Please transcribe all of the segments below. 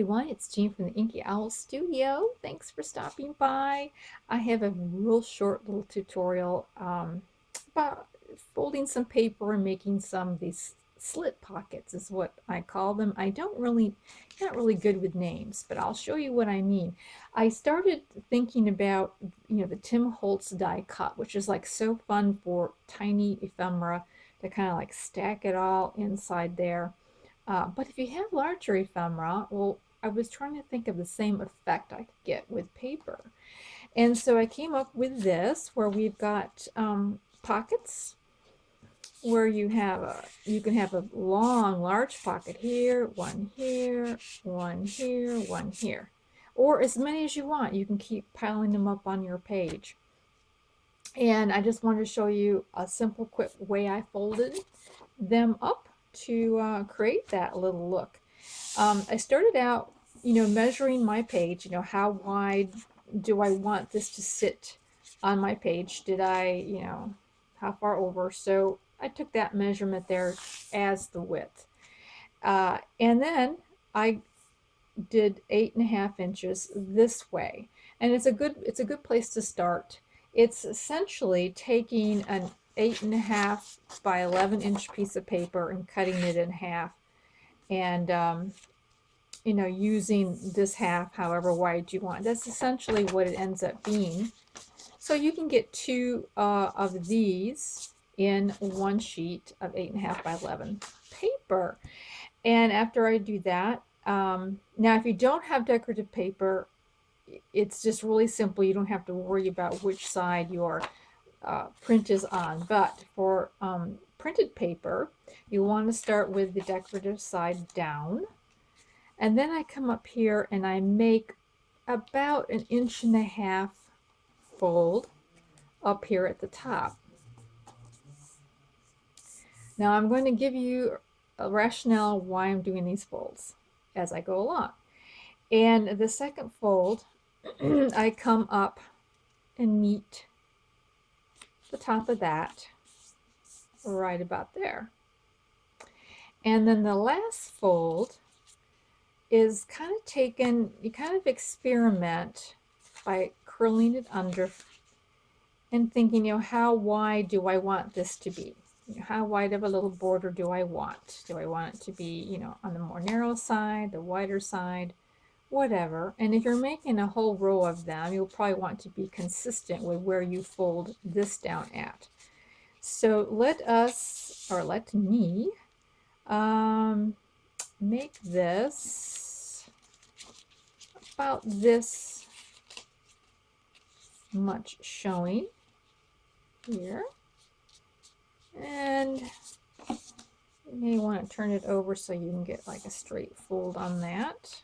everyone, it's Jean from the Inky Owl Studio. Thanks for stopping by. I have a real short little tutorial about folding some paper and making some of these slit pockets is what I call them. Not really good with names, but I'll show you what I mean. I started thinking about, the Tim Holtz die cut, which is like so fun for tiny ephemera to kind of like stack it all inside there. But if you have larger ephemera, well, I was trying to think of the same effect I could get with paper. And so I came up with this where we've got pockets where you can have a long, large pocket here, one here, one here, one here. Or as many as you want. You can keep piling them up on your page. And I just wanted to show you a simple, quick way I folded them up to create that little look. I started out, measuring my page, how wide do I want this to sit on my page? Did I, how far over? So I took that measurement there as the width. And then I did 8.5 inches this way. And it's a good place to start. It's essentially taking an 8.5 by 11-inch piece of paper and cutting it in half, and using this half however wide you want. That's essentially what it ends up being. So you can get two of these in one sheet of 8.5 by 11 paper. And after I do that, now if you don't have decorative paper, it's just really simple. You don't have to worry about which side your print is on. But for printed paper, you want to start with the decorative side down. And then I come up here and I make about 1.5 inches fold up here at the top. Now I'm going to give you a rationale why I'm doing these folds as I go along. And the second fold, I come up and meet the top of that right about there. And then the last fold is kind of you kind of experiment by curling it under and thinking, how wide do I want this to be? How wide of a little border do I want? Do I want it to be, on the more narrow side, the wider side, whatever. And if you're making a whole row of them, you'll probably want to be consistent with where you fold this down at. So let me make this about this much showing here. And you may want to turn it over so you can get like a straight fold on that.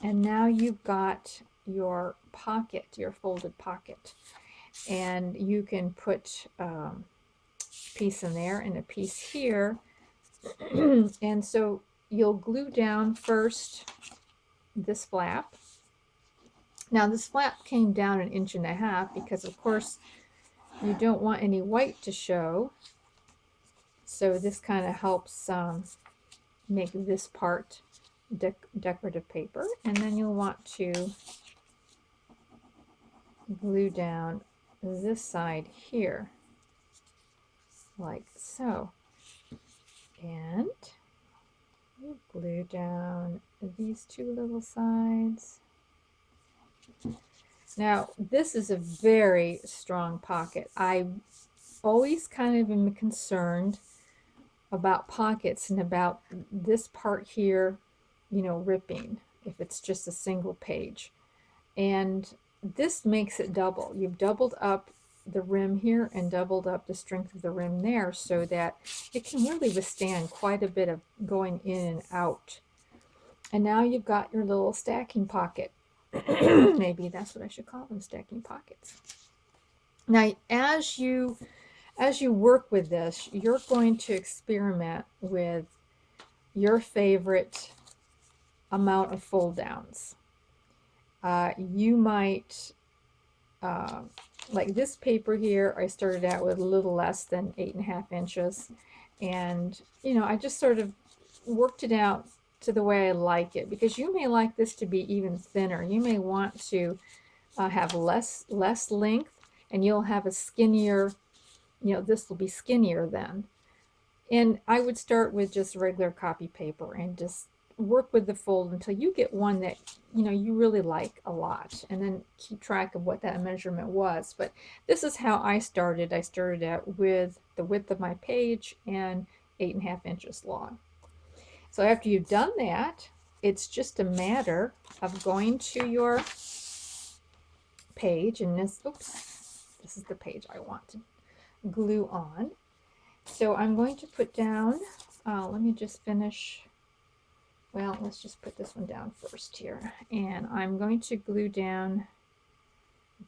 And now you've got your pocket, your folded pocket. And you can put a piece in there and a piece here. And so you'll glue down first this flap. Now this flap came down 1.5 inches because of course you don't want any white to show. So this kind of helps make this part decorative paper. And then you'll want to glue down this side here like so, and glue down these two little sides. Now this is a very strong pocket. I always kind of am concerned about pockets and about this part here, ripping if it's just a single page. And this makes it double. You've doubled up the rim here and doubled up the strength of the rim there so that it can really withstand quite a bit of going in and out. And now you've got your little stacking pocket. Maybe that's what I should call them, stacking pockets. Now as you work with this, you're going to experiment with your favorite amount of fold downs. You might like this paper here, I started out with a little less than 8.5 inches, and I just sort of worked it out to the way I like it, because you may like this to be even thinner. You may want to have less length, and you'll have a skinnier, this will be skinnier then. And I would start with just regular copy paper and just work with the fold until you get one that you really like a lot, and then keep track of what that measurement was. But this is how I started. I started out with the width of my page and 8.5 inches long. So after you've done that, it's just a matter of going to your page, and this is the page I want to glue on. So I'm going to put down, let me just finish, well, let's just put this one down first here. And I'm going to glue down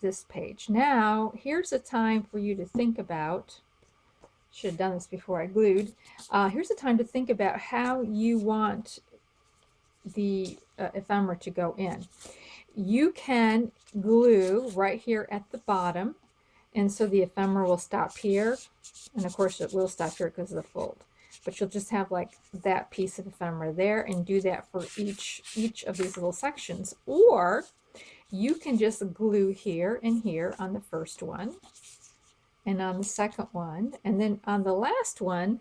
this page. Now, here's a time for you to think about, should have done this before I glued. Here's a time to think about how you want the ephemera to go in. You can glue right here at the bottom, and so the ephemera will stop here, and of course it will stop here because of the fold, but you'll just have like that piece of ephemera there, and do that for each of these little sections. Or you can just glue here and here on the first one, and on the second one, and then on the last one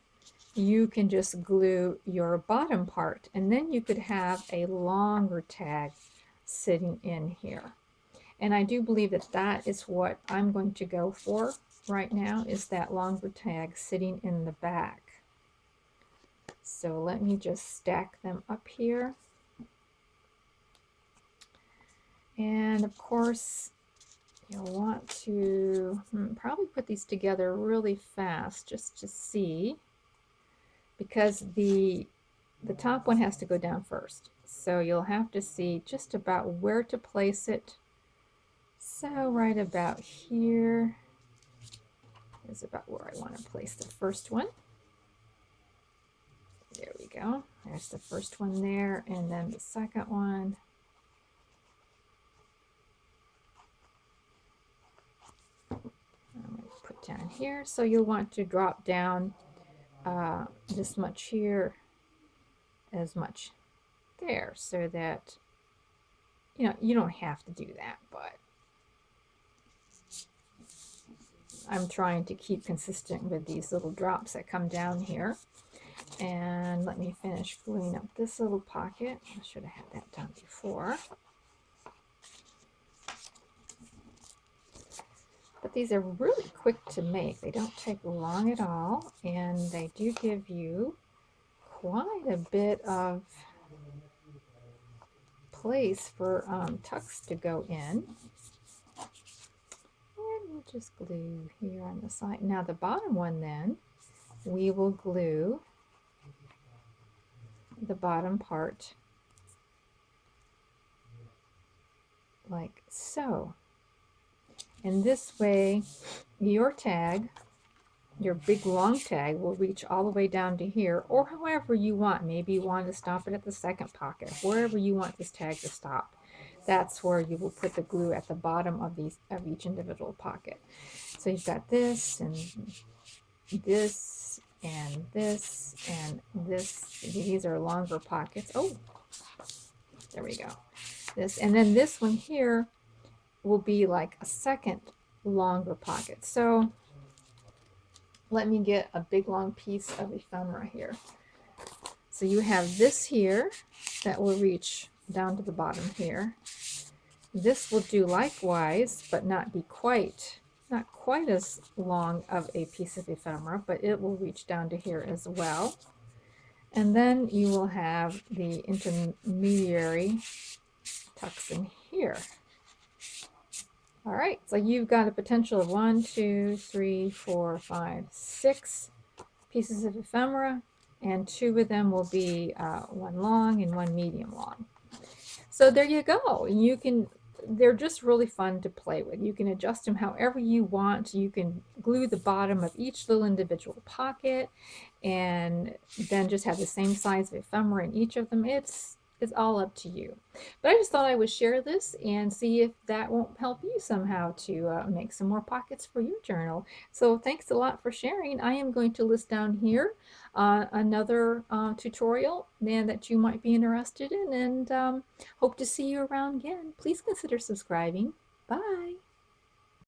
you can just glue your bottom part, and then you could have a longer tag sitting in here. And I do believe that that is what I'm going to go for right now, is that longer tag sitting in the back. So let me just stack them up here. And of course, you'll want to probably put these together really fast just to see, because the top one has to go down first. So you'll have to see just about where to place it. So right about here is about where I want to place the first one. There we go. There's the first one there, and then the second one. I'm going to put down here. So you'll want to drop down this much here, as much there, so that you don't have to do that, but I'm trying to keep consistent with these little drops that come down here. And let me finish gluing up this little pocket. I should have had that done before. But these are really quick to make. They don't take long at all, and they do give you quite a bit of place for tucks to go in. And we'll just glue here on the side. Now the bottom one, then, we will glue the bottom part like so. And this way, your tag, your big long tag, will reach all the way down to here, or however you want. Maybe you want to stop it at the second pocket. Wherever you want this tag to stop, that's where you will put the glue, at the bottom of each individual pocket. So you've got this and this and this and this. These are longer pockets. Oh, there we go. This, and then this one here will be like a second longer pocket. So let me get a big long piece of ephemera here. So you have this here that will reach down to the bottom here. This will do likewise, but not quite as long of a piece of ephemera, but it will reach down to here as well. And then you will have the intermediary tucks in here. All right, so you've got a potential of 1, 2, 3, 4, 5, 6 pieces of ephemera, and 2 of them will be one long and one medium long. So there you go. You can, they're just really fun to play with. You can adjust them however you want. You can glue the bottom of each little individual pocket, and then just have the same size of ephemera in each of them. It's It's all up to you. But I just thought I would share this and see if that won't help you somehow to make some more pockets for your journal. So thanks a lot for sharing. I am going to list down here another tutorial that you might be interested in, and hope to see you around again. Please consider subscribing. Bye.